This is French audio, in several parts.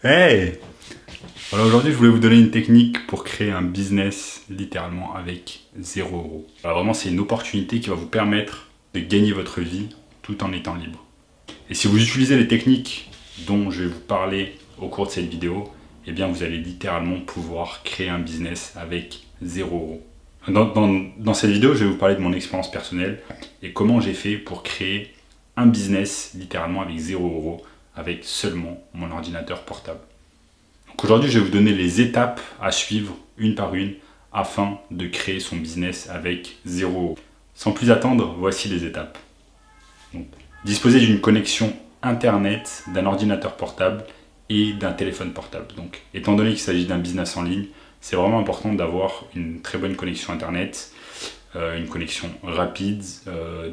Hey! Alors aujourd'hui, je voulais vous donner une technique pour créer un business littéralement avec 0 €. Alors vraiment, c'est une opportunité qui va vous permettre de gagner votre vie tout en étant libre. Et si vous utilisez les techniques dont je vais vous parler au cours de cette vidéo, eh bien vous allez littéralement pouvoir créer un business avec 0 €. Dans cette vidéo, je vais vous parler de mon expérience personnelle et comment j'ai fait pour créer un business littéralement avec 0 € avec seulement mon ordinateur portable. Donc aujourd'hui, je vais vous donner les étapes à suivre une par une afin de créer son business avec 0 €. Sans plus attendre, voici les étapes. Donc, disposer d'une connexion internet, d'un ordinateur portable et d'un téléphone portable. Donc, étant donné qu'il s'agit d'un business en ligne, c'est vraiment important d'avoir une très bonne connexion internet, une connexion rapide,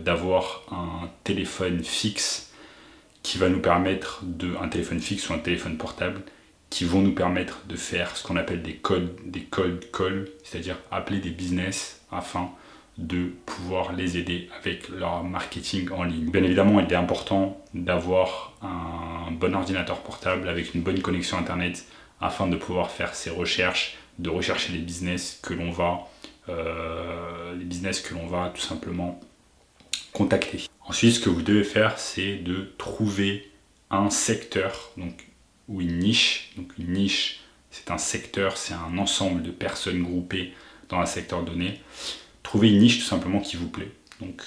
d'avoir un téléphone fixe qui va nous permettre un téléphone fixe ou un téléphone portable qui vont nous permettre de faire ce qu'on appelle des cold calls, c'est-à-dire appeler des business afin de pouvoir les aider avec leur marketing en ligne. Bien évidemment, il est important d'avoir un bon ordinateur portable avec une bonne connexion internet afin de pouvoir faire ses recherches, de rechercher les business que l'on va tout simplement contacter. Ensuite, ce que vous devez faire, c'est de trouver un secteur, ou une niche. Donc une niche, c'est un secteur, c'est un ensemble de personnes groupées dans un secteur donné. Trouvez une niche tout simplement qui vous plaît. Donc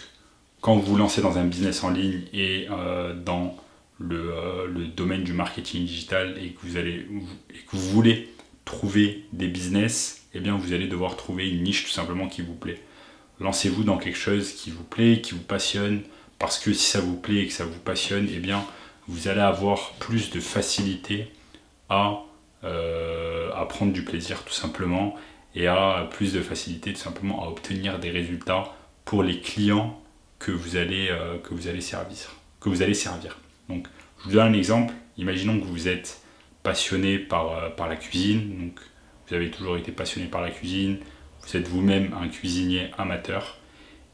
quand vous vous lancez dans un business en ligne et dans le domaine du marketing digital et que vous voulez trouver des business, eh bien vous allez devoir trouver une niche tout simplement qui vous plaît. Lancez-vous dans quelque chose qui vous plaît, qui vous passionne, parce que si ça vous plaît et que ça vous passionne, eh bien vous allez avoir plus de facilité à prendre du plaisir tout simplement et à plus de facilité tout simplement à obtenir des résultats pour les clients que vous allez servir. Donc je vous donne un exemple. Imaginons que vous êtes passionné par la cuisine, donc vous avez toujours été passionné par la cuisine, vous êtes vous-même un cuisinier amateur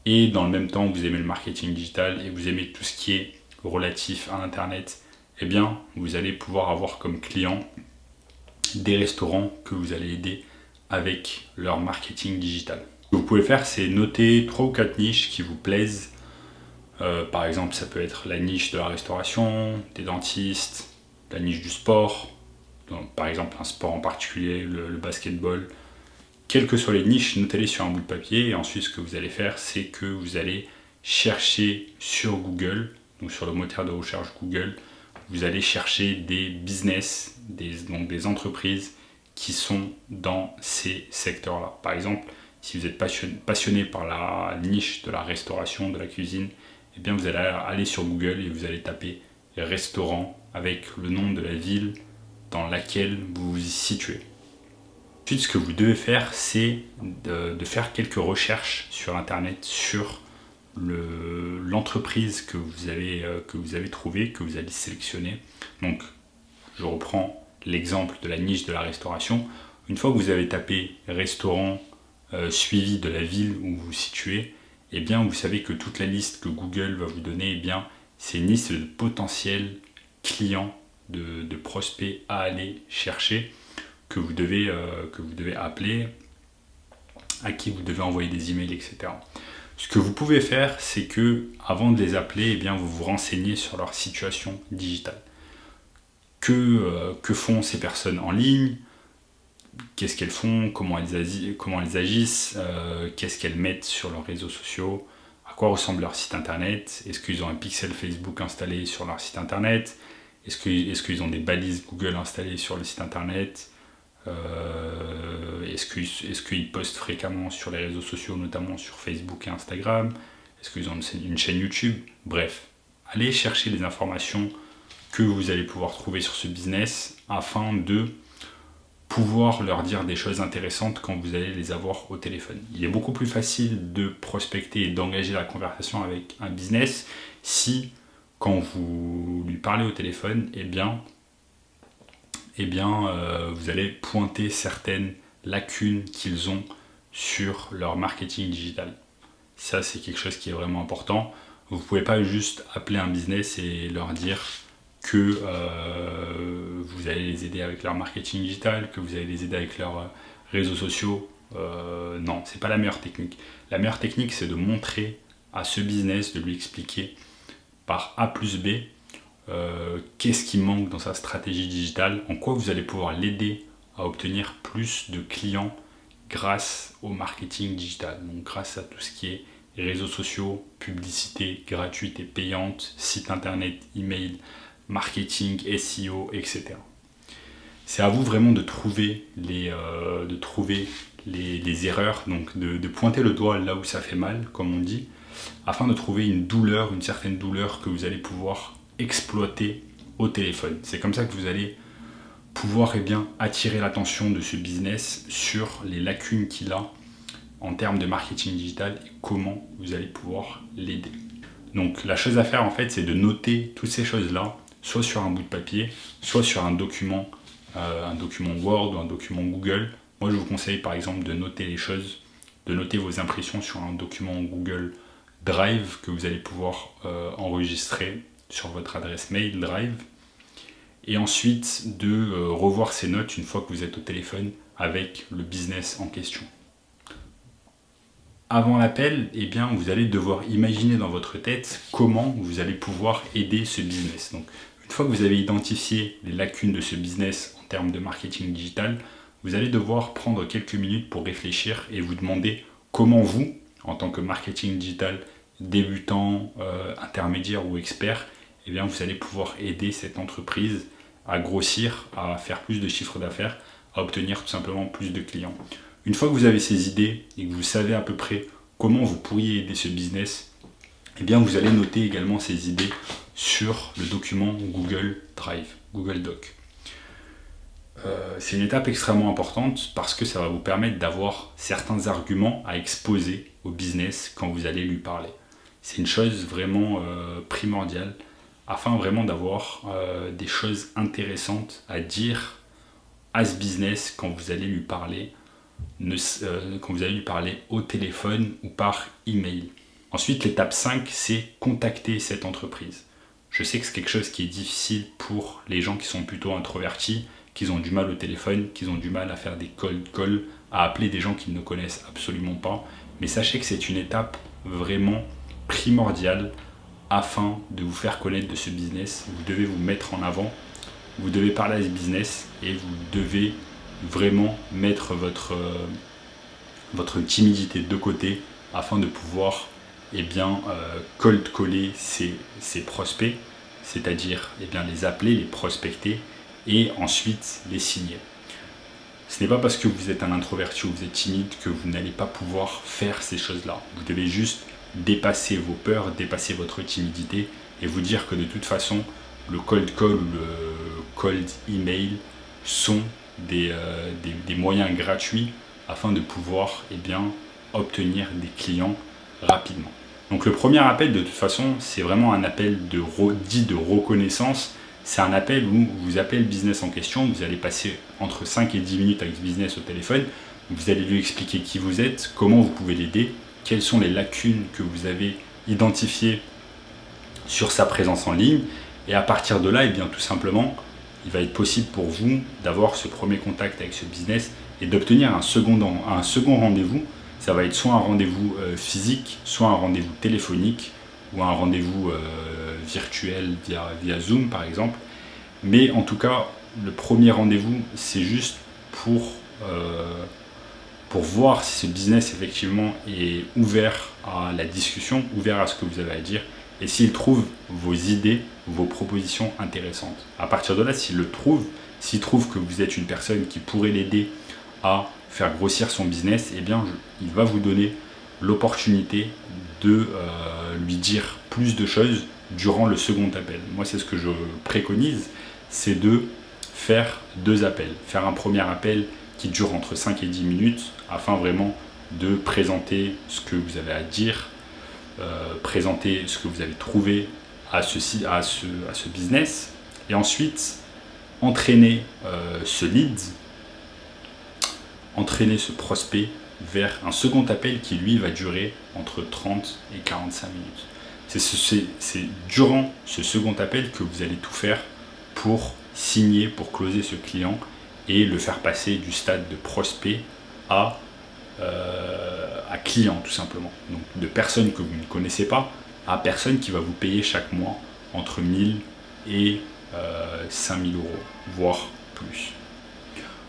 et dans le même temps vous aimez le marketing digital et vous aimez tout ce qui est relatif à internet, eh bien vous allez pouvoir avoir comme client des restaurants que vous allez aider avec leur marketing digital. Ce que vous pouvez faire, c'est noter 3 ou 4 niches qui vous plaisent. Par exemple, ça peut être la niche de la restauration, des dentistes, la niche du sport, donc, par exemple un sport en particulier, le basketball. Quelles que soient les niches, notez-les sur un bout de papier et ensuite ce que vous allez faire, c'est que vous allez chercher sur Google, donc sur le moteur de recherche Google, vous allez chercher des business, donc des entreprises qui sont dans ces secteurs-là. Par exemple, si vous êtes passionné par la niche de la restauration, de la cuisine, eh bien vous allez aller sur Google et vous allez taper restaurant avec le nom de la ville dans laquelle vous vous situez. Ensuite, ce que vous devez faire, c'est de faire quelques recherches sur Internet sur l'entreprise que vous avez trouvée, que vous allez sélectionner. Donc, je reprends l'exemple de la niche de la restauration. Une fois que vous avez tapé restaurant suivi de la ville où vous vous situez, eh bien, vous savez que toute la liste que Google va vous donner, eh bien, c'est une liste de potentiels clients, de prospects à aller chercher que vous devez appeler, à qui vous devez envoyer des emails, etc. Ce que vous pouvez faire, c'est que avant de les appeler, eh bien, vous vous renseignez sur leur situation digitale. Que font ces personnes en ligne? Qu'est-ce qu'elles font? Comment elles agissent? Qu'est-ce qu'elles mettent sur leurs réseaux sociaux? À quoi ressemble leur site internet? Est-ce qu'ils ont un pixel Facebook installé sur leur site internet? Est-ce qu'ils ont des balises Google installées sur le site internet? Est-ce qu'ils postent fréquemment sur les réseaux sociaux, notamment sur Facebook et Instagram? Est-ce qu'ils ont une chaîne YouTube? Bref, allez chercher les informations que vous allez pouvoir trouver sur ce business afin de pouvoir leur dire des choses intéressantes quand vous allez les avoir au téléphone. Il est beaucoup plus facile de prospecter et d'engager la conversation avec un business si, quand vous lui parlez au téléphone, vous allez pointer certaines lacunes qu'ils ont sur leur marketing digital. Ça, c'est quelque chose qui est vraiment important. Vous ne pouvez pas juste appeler un business et leur dire que vous allez les aider avec leur marketing digital, que vous allez les aider avec leurs réseaux sociaux. Non, c'est pas la meilleure technique. La meilleure technique, c'est de montrer à ce business, de lui expliquer par A plus B qu'est-ce qui manque dans sa stratégie digitale, en quoi vous allez pouvoir l'aider à obtenir plus de clients grâce au marketing digital. Donc grâce à tout ce qui est réseaux sociaux, publicité gratuite et payante, site internet, email, marketing, SEO, etc. C'est à vous vraiment de trouver les erreurs, donc de pointer le doigt là où ça fait mal, comme on dit, afin de trouver une certaine douleur que vous allez pouvoir exploiter au téléphone. C'est comme ça que vous allez pouvoir attirer l'attention de ce business sur les lacunes qu'il a en termes de marketing digital et comment vous allez pouvoir l'aider. Donc la chose à faire en fait, c'est de noter toutes ces choses-là, soit sur un bout de papier, soit sur un document Word ou un document Google. Moi je vous conseille par exemple de noter les choses, de noter vos impressions sur un document Google Drive que vous allez pouvoir enregistrer sur votre adresse mail Drive, et ensuite de revoir ces notes une fois que vous êtes au téléphone avec le business en question. Avant l'appel, vous allez devoir imaginer dans votre tête comment vous allez pouvoir aider ce business. Donc, une fois que vous avez identifié les lacunes de ce business en termes de marketing digital, vous allez devoir prendre quelques minutes pour réfléchir et vous demander comment vous, en tant que marketing digital débutant, intermédiaire ou expert, vous allez pouvoir aider cette entreprise à grossir, à faire plus de chiffre d'affaires, à obtenir tout simplement plus de clients. Une fois que vous avez ces idées et que vous savez à peu près comment vous pourriez aider ce business, vous allez noter également ces idées sur le document Google Drive, Google Doc. C'est une étape extrêmement importante parce que ça va vous permettre d'avoir certains arguments à exposer au business quand vous allez lui parler. C'est une chose vraiment primordiale afin vraiment d'avoir des choses intéressantes à dire à ce business quand vous allez lui parler. Quand vous allez lui parler au téléphone ou par email. Ensuite, l'étape 5, c'est contacter cette entreprise. Je sais que c'est quelque chose qui est difficile pour les gens qui sont plutôt introvertis, qui ont du mal au téléphone, qui ont du mal à faire des cold calls, à appeler des gens qu'ils ne connaissent absolument pas. Mais sachez que c'est une étape vraiment primordiale afin de vous faire connaître de ce business. Vous devez vous mettre en avant, vous devez parler à ce business et vous devez vraiment mettre votre timidité de côté afin de pouvoir cold caller ces prospects, c'est-à-dire les appeler, les prospecter et ensuite les signer. Ce n'est pas parce que vous êtes un introverti ou vous êtes timide que vous n'allez pas pouvoir faire ces choses-là. Vous devez juste dépasser vos peurs, dépasser votre timidité et vous dire que de toute façon, le cold call ou le cold email sont des moyens gratuits afin de pouvoir obtenir des clients rapidement. Donc le premier appel de toute façon c'est vraiment un appel dit de reconnaissance. C'est un appel où vous appelez le business en question, vous allez passer entre 5 et 10 minutes avec ce business au téléphone, vous allez lui expliquer qui vous êtes, comment vous pouvez l'aider, quelles sont les lacunes que vous avez identifiées sur sa présence en ligne, et à partir de là, tout simplement, il va être possible pour vous d'avoir ce premier contact avec ce business et d'obtenir un second rendez-vous. Ça va être soit un rendez-vous physique, soit un rendez-vous téléphonique ou un rendez-vous virtuel via Zoom par exemple. Mais en tout cas, le premier rendez-vous, c'est juste pour voir si ce business effectivement est ouvert à la discussion, ouvert à ce que vous avez à dire, et s'il trouve vos idées, vos propositions intéressantes. À partir de là, s'il trouve que vous êtes une personne qui pourrait l'aider à faire grossir son business, il va vous donner l'opportunité de lui dire plus de choses durant le second appel. Moi, c'est ce que je préconise, c'est de faire 2 appels. Faire un premier appel qui dure entre 5 et 10 minutes afin vraiment de présenter ce que vous avez à dire, présenter ce que vous avez trouvé à ce business, et ensuite entraîner ce lead, entraîner ce prospect vers un second appel qui lui va durer entre 30 et 45 minutes. C'est durant ce second appel que vous allez tout faire pour signer pour closer ce client et le faire passer du stade de prospect à client tout simplement. Donc de personne que vous ne connaissez pas à personne qui va vous payer chaque mois entre 1000 et 5000 euros, voire plus.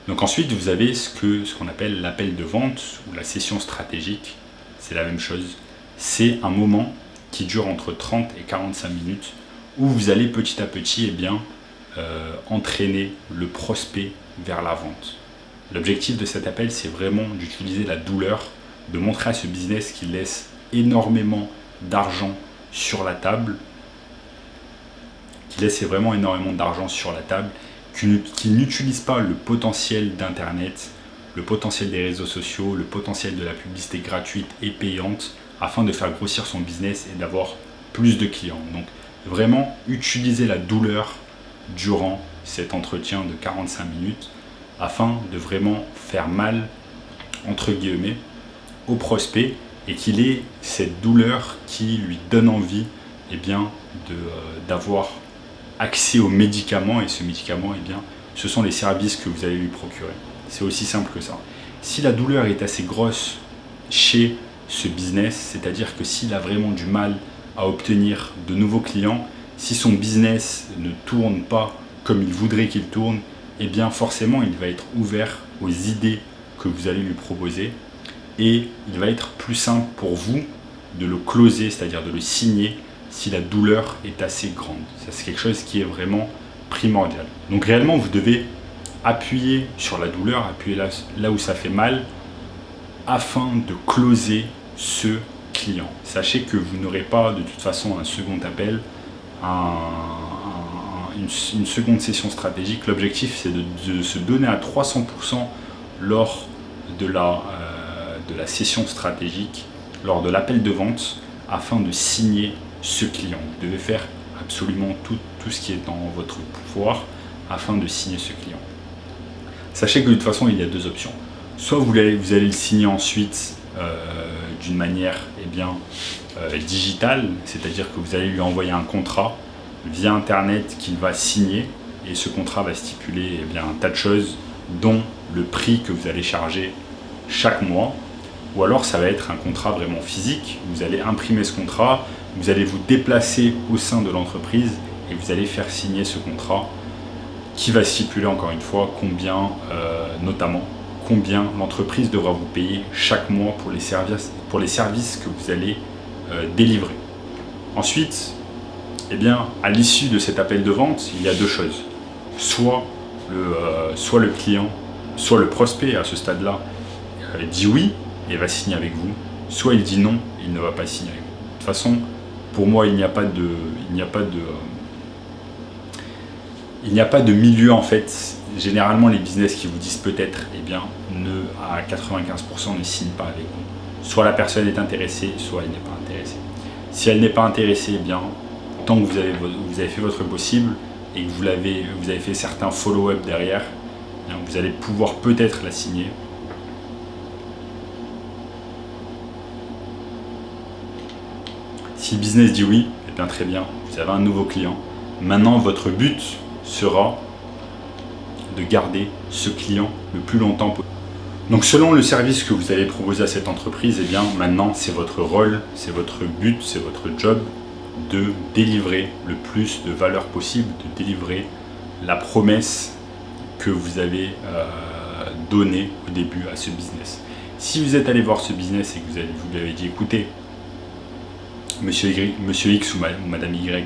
Donc ensuite vous avez ce qu'on appelle l'appel de vente ou la session stratégique. C'est la même chose. C'est un moment qui dure entre 30 et 45 minutes où vous allez petit à petit entraîner le prospect vers la vente. L'objectif de cet appel, c'est vraiment d'utiliser la douleur, de montrer à ce business qu'il laisse énormément d'argent sur la table, qu'il n'utilise pas le potentiel d'Internet, le potentiel des réseaux sociaux, le potentiel de la publicité gratuite et payante afin de faire grossir son business et d'avoir plus de clients. Donc vraiment utiliser la douleur durant cet entretien de 45 minutes afin de vraiment faire mal, entre guillemets, au prospect et qu'il ait cette douleur qui lui donne envie d'avoir accès au médicament, et ce médicament, ce sont les services que vous allez lui procurer. C'est aussi simple que ça. Si la douleur est assez grosse chez ce business, c'est-à-dire que s'il a vraiment du mal à obtenir de nouveaux clients, si son business ne tourne pas comme il voudrait qu'il tourne, forcément il va être ouvert aux idées que vous allez lui proposer et il va être plus simple pour vous de le closer, c'est-à-dire de le signer si la douleur est assez grande. Ça, c'est quelque chose qui est vraiment primordial. Donc réellement, vous devez appuyer sur la douleur, appuyer là où ça fait mal, afin de closer ce client. Sachez que vous n'aurez pas de toute façon un second appel, une seconde session stratégique. L'objectif, c'est de se donner à 300% lors de la session stratégique, lors de l'appel de vente, afin de signer ce client. Vous devez faire absolument tout ce qui est dans votre pouvoir afin de signer ce client. Sachez que de toute façon, il y a deux options. Soit vous allez le signer ensuite d'une manière digitale, c'est-à-dire que vous allez lui envoyer un contrat via Internet qu'il va signer et ce contrat va stipuler un tas de choses, dont le prix que vous allez charger chaque mois. Ou alors ça va être un contrat vraiment physique, vous allez imprimer ce contrat, vous allez vous déplacer au sein de l'entreprise et vous allez faire signer ce contrat qui va stipuler encore une fois combien l'entreprise devra vous payer chaque mois pour les services que vous allez délivrer. Ensuite, à l'issue de cet appel de vente, il y a deux choses. Soit le client, soit le prospect à ce stade-là dit oui et va signer avec vous, soit il dit non, il ne va pas signer avec vous. De toute façon, pour moi, il n'y a pas de milieu en fait. Généralement, les business qui vous disent peut-être, à 95% ne signent pas avec vous. Soit la personne est intéressée, soit elle n'est pas intéressée. Si elle n'est pas intéressée, tant que vous avez fait votre possible et que vous avez fait certains follow-up derrière, vous allez pouvoir peut-être la signer. Si le business dit oui, très bien, vous avez un nouveau client. Maintenant, votre but sera de garder ce client le plus longtemps possible. Donc selon le service que vous allez proposer à cette entreprise, maintenant c'est votre rôle, c'est votre but, c'est votre job de délivrer le plus de valeur possible, de délivrer la promesse que vous avez donnée au début à ce business. Si vous êtes allé voir ce business et que vous lui avez dit écoutez, Monsieur X ou Madame Y,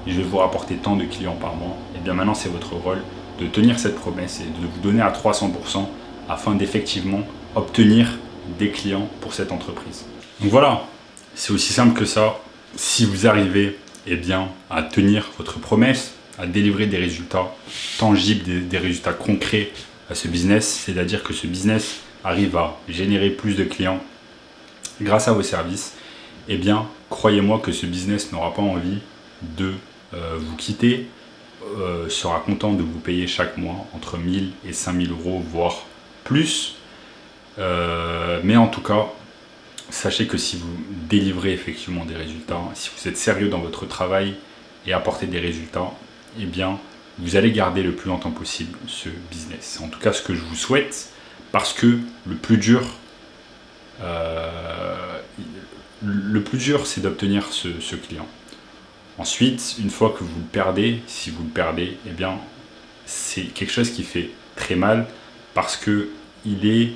je vais vous rapporter tant de clients par mois, maintenant c'est votre rôle de tenir cette promesse et de vous donner à 300% afin d'effectivement obtenir des clients pour cette entreprise. Donc voilà, c'est aussi simple que ça. Si vous arrivez à tenir votre promesse, à délivrer des résultats tangibles, des résultats concrets à ce business, c'est-à-dire que ce business arrive à générer plus de clients grâce à vos services, croyez-moi que ce business n'aura pas envie de vous quitter, sera content de vous payer chaque mois entre 1000 et 5000 euros, voire plus. Mais en tout cas, sachez que si vous délivrez effectivement des résultats, si vous êtes sérieux dans votre travail et apportez des résultats, vous allez garder le plus longtemps possible ce business. En tout cas, ce que je vous souhaite, parce que le plus dur, c'est d'obtenir ce client. Ensuite, une fois que vous le perdez, si vous le perdez, eh bien, c'est quelque chose qui fait très mal parce que il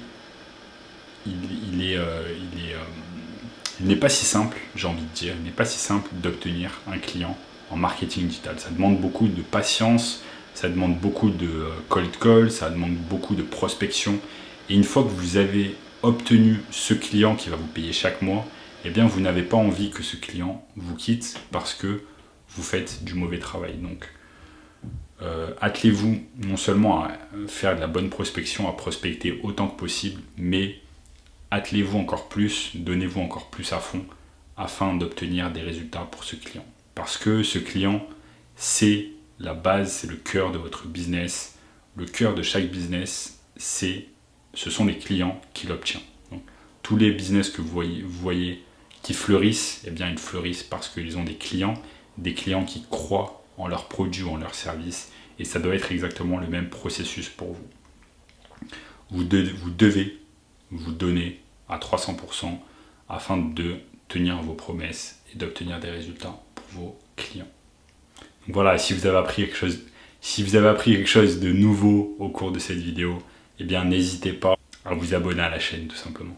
n'est pas si simple, j'ai envie de dire, il n'est pas si simple d'obtenir un client en marketing digital. Ça demande beaucoup de patience, ça demande beaucoup de cold call, ça demande beaucoup de prospection. Et une fois que vous avez obtenu ce client qui va vous payer chaque mois, eh bien vous n'avez pas envie que ce client vous quitte parce que vous faites du mauvais travail. Donc attelez-vous non seulement à faire de la bonne prospection, à prospecter autant que possible, mais attelez-vous encore plus, donnez-vous encore plus à fond afin d'obtenir des résultats pour ce client. Parce que ce client, c'est la base, c'est le cœur de votre business. Le cœur de chaque business, ce sont les clients qui l'obtiennent. Donc, tous les business que vous voyez qui fleurissent, eh bien ils fleurissent parce qu'ils ont des clients qui croient en leurs produits ou en leurs services. Et ça doit être exactement le même processus pour vous. Vous devez vous donner à 300% afin de tenir vos promesses et d'obtenir des résultats pour vos clients. Donc voilà, si vous avez appris quelque chose de nouveau au cours de cette vidéo, eh bien n'hésitez pas à vous abonner à la chaîne tout simplement.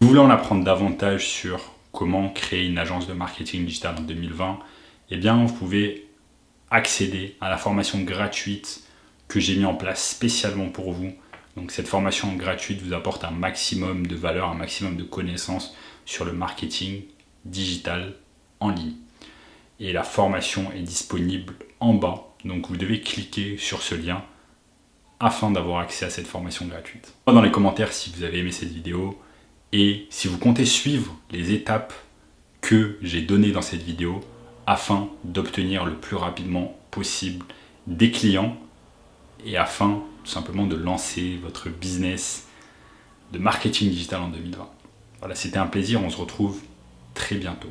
Si vous voulez en apprendre davantage sur comment créer une agence de marketing digital en 2020, eh bien vous pouvez accéder à la formation gratuite que j'ai mis en place spécialement pour vous. Donc cette formation gratuite vous apporte un maximum de valeur, un maximum de connaissances sur le marketing digital en ligne. Et la formation est disponible en bas. Donc vous devez cliquer sur ce lien afin d'avoir accès à cette formation gratuite. Dans les commentaires si vous avez aimé cette vidéo et si vous comptez suivre les étapes que j'ai données dans cette vidéo afin d'obtenir le plus rapidement possible des clients et afin tout simplement de lancer votre business de marketing digital en 2020. Voilà, c'était un plaisir, on se retrouve très bientôt.